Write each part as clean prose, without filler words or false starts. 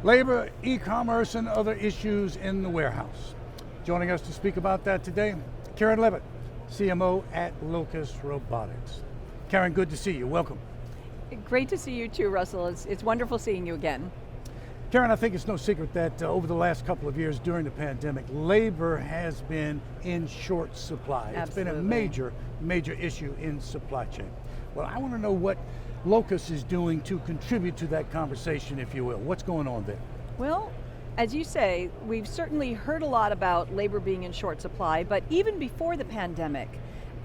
Labor, e-commerce, and other issues in the warehouse. Joining us to speak about that today, Karen Leavitt, CMO at Locus Robotics. Karen, good to see you, welcome. Great to see you too, Russell. It's wonderful seeing you again. Karen, I think it's no secret that over the last couple of years during the pandemic, labor has been in short supply. Absolutely. It's been a major issue in supply chain. Well, I want to know what Locus is doing to contribute to that conversation, if you will. What's going on there? Well, as you say, we've certainly heard a lot about labor being in short supply, but even before the pandemic,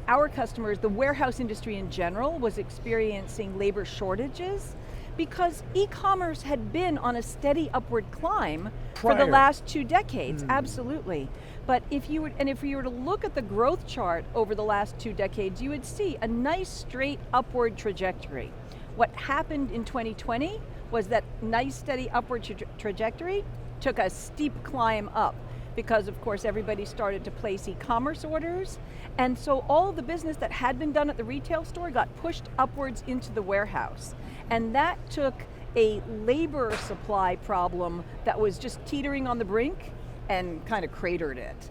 our customers, the warehouse industry in general, was experiencing labor shortages because e-commerce had been on a steady upward climb for the last 2 decades, absolutely. But if you were to look at the growth chart over the last 2 decades, you would see a nice straight upward trajectory. What happened in 2020 was that nice steady upward trajectory took a steep climb up because of course everybody started to place e-commerce orders, and so all the business that had been done at the retail store got pushed upwards into the warehouse. And that took a labor supply problem that was just teetering on the brink and kind of cratered it.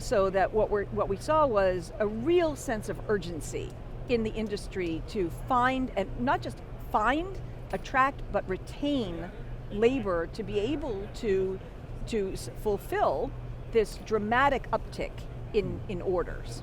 So that what we saw was a real sense of urgency in the industry to find, and not just find, attract, but retain labor to be able to fulfill this dramatic uptick in orders.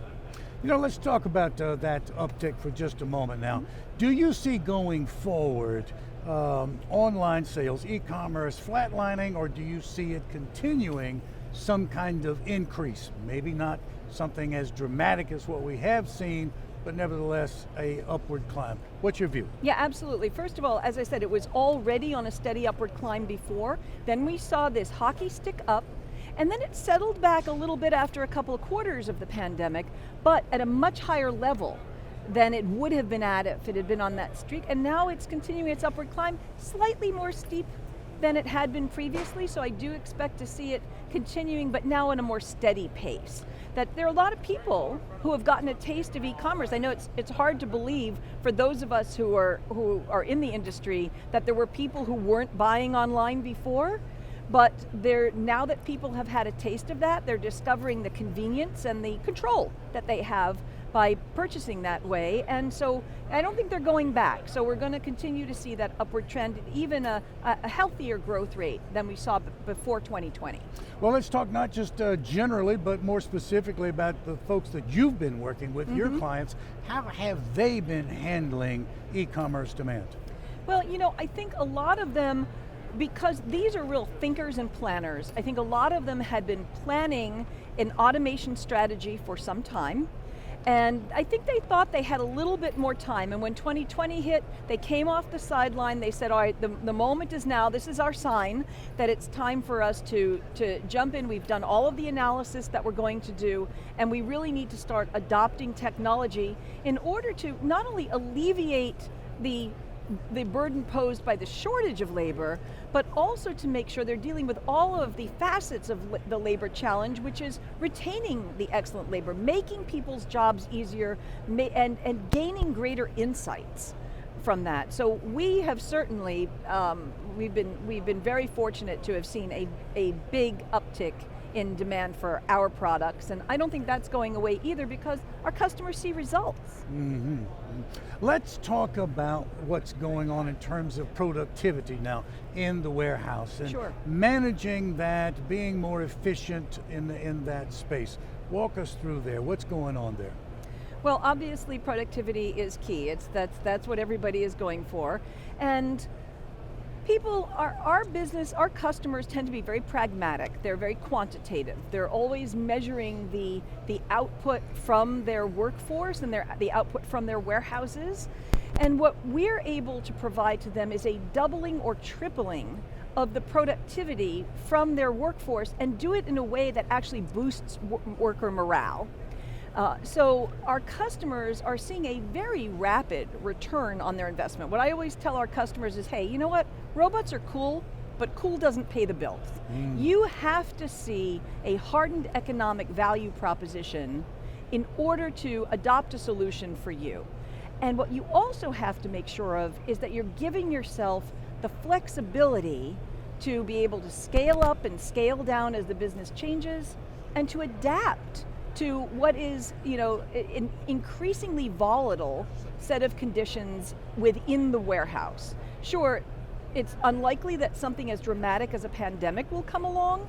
You know, let's talk about that uptick for just a moment now. Do you see going forward online sales, e-commerce flatlining, or do you see it continuing some kind of increase? Maybe not something as dramatic as what we have seen, but nevertheless a upward climb. What's your view? Yeah, absolutely. First of all, as I said, it was already on a steady upward climb before. Then we saw this hockey stick up, and then it settled back a little bit after a couple of quarters of the pandemic, but at a much higher level than it would have been at if it had been on that streak. And now it's continuing its upward climb, slightly more steep than it had been previously, so I do expect to see it continuing, but now in a more steady pace. That there are a lot of people who have gotten a taste of e-commerce. I know it's hard to believe for those of us who are in the industry that there were people who weren't buying online before, but now that people have had a taste of that, they're discovering the convenience and the control that they have by purchasing that way, and so I don't think they're going back. So we're going to continue to see that upward trend, even a healthier growth rate than we saw before 2020. Well, let's talk not just generally, but more specifically about the folks that you've been working with, your clients. How have they been handling e-commerce demand? Well, you know, I think a lot of them, because these are real thinkers and planners, I think a lot of them had been planning an automation strategy for some time. And I think they thought they had a little bit more time, and when 2020 hit, they came off the sideline, they said, all right, the moment is now, this is our sign that it's time for us to jump in. We've done all of the analysis that we're going to do, and we really need to start adopting technology in order to not only alleviate the burden posed by the shortage of labor, but also to make sure they're dealing with all of the facets of the labor challenge, which is retaining the excellent labor, making people's jobs easier, and gaining greater insights from that. So we have certainly, we've been very fortunate to have seen a big uptick in demand for our products, and I don't think that's going away either because our customers see results. Let's talk about what's going on in terms of productivity now in the warehouse and managing that, being more efficient in that space. Walk us through there. What's going on there? Well, obviously productivity is key. That's what everybody is going for, and our customers tend to be very pragmatic. They're very quantitative. They're always measuring the output from their workforce and the output from their warehouses. And what we're able to provide to them is a doubling or tripling of the productivity from their workforce, and do it in a way that actually boosts worker morale. So our customers are seeing a very rapid return on their investment. What I always tell our customers is, hey, you know what? Robots are cool, but cool doesn't pay the bills. You have to see a hardened economic value proposition in order to adopt a solution for you. And what you also have to make sure of is that you're giving yourself the flexibility to be able to scale up and scale down as the business changes, and to adapt to what is, an increasingly volatile set of conditions within the warehouse. Sure, it's unlikely that something as dramatic as a pandemic will come along,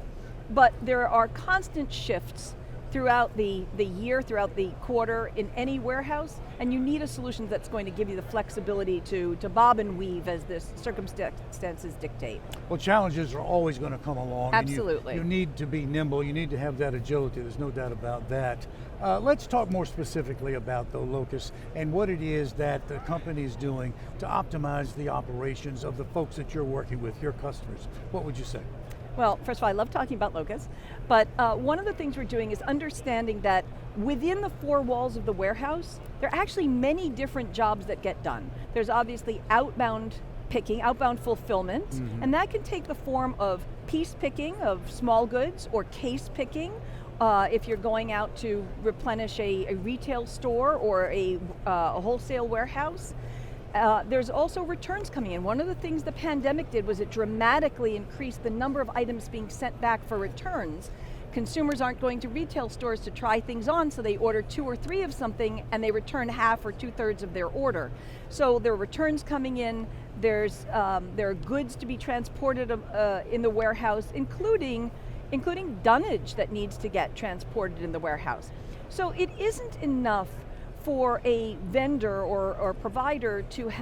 but there are constant shifts throughout the year, throughout the quarter in any warehouse, and you need a solution that's going to give you the flexibility to bob and weave as the circumstances dictate. Well, challenges are always going to come along. Absolutely. And you need to be nimble, you need to have that agility, there's no doubt about that. Let's talk more specifically about the Locus and what it is that the company is doing to optimize the operations of the folks that you're working with, your customers. What would you say? Well, first of all, I love talking about Locus, but one of the things we're doing is understanding that within the four walls of the warehouse, there are actually many different jobs that get done. There's obviously outbound picking, outbound fulfillment, and that can take the form of piece picking of small goods or case picking, if you're going out to replenish a retail store or a wholesale warehouse. There's also returns coming in. One of the things the pandemic did was it dramatically increased the number of items being sent back for returns. Consumers aren't going to retail stores to try things on, so they order 2 or 3 of something and they return half or 2/3 of their order. So there are returns coming in, there are goods to be transported in the warehouse, including dunnage that needs to get transported in the warehouse. So it isn't enough for a vendor or provider to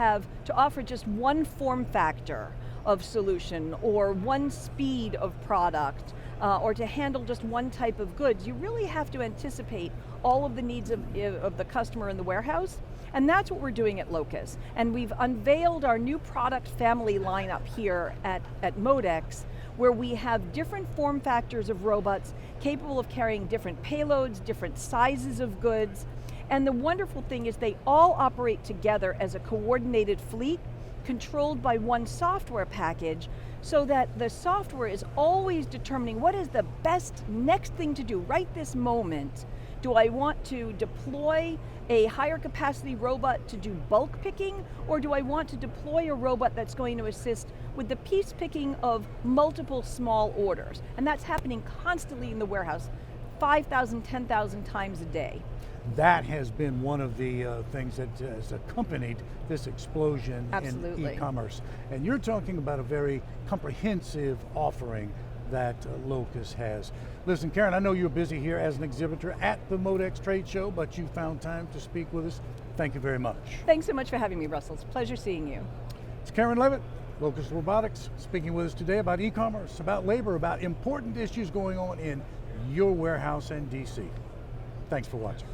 offer just one form factor of solution or one speed of product or to handle just one type of goods. You really have to anticipate all of the needs of the customer in the warehouse, and that's what we're doing at Locus. And we've unveiled our new product family lineup here at Modex, where we have different form factors of robots capable of carrying different payloads, different sizes of goods. And the wonderful thing is they all operate together as a coordinated fleet controlled by one software package, so that the software is always determining what is the best next thing to do right this moment. Do I want to deploy a higher capacity robot to do bulk picking, or do I want to deploy a robot that's going to assist with the piece picking of multiple small orders? And that's happening constantly in the warehouse, 5,000, 10,000 times a day. That has been one of the things that has accompanied this explosion Absolutely. in e-commerce. And you're talking about a very comprehensive offering that Locus has. Listen, Karen, I know you're busy here as an exhibitor at the Modex trade show, but you found time to speak with us. Thank you very much. Thanks so much for having me, Russell. It's a pleasure seeing you. It's Karen Leavitt, Locus Robotics, speaking with us today about e-commerce, about labor, about important issues going on in your warehouse in DC. Thanks for watching.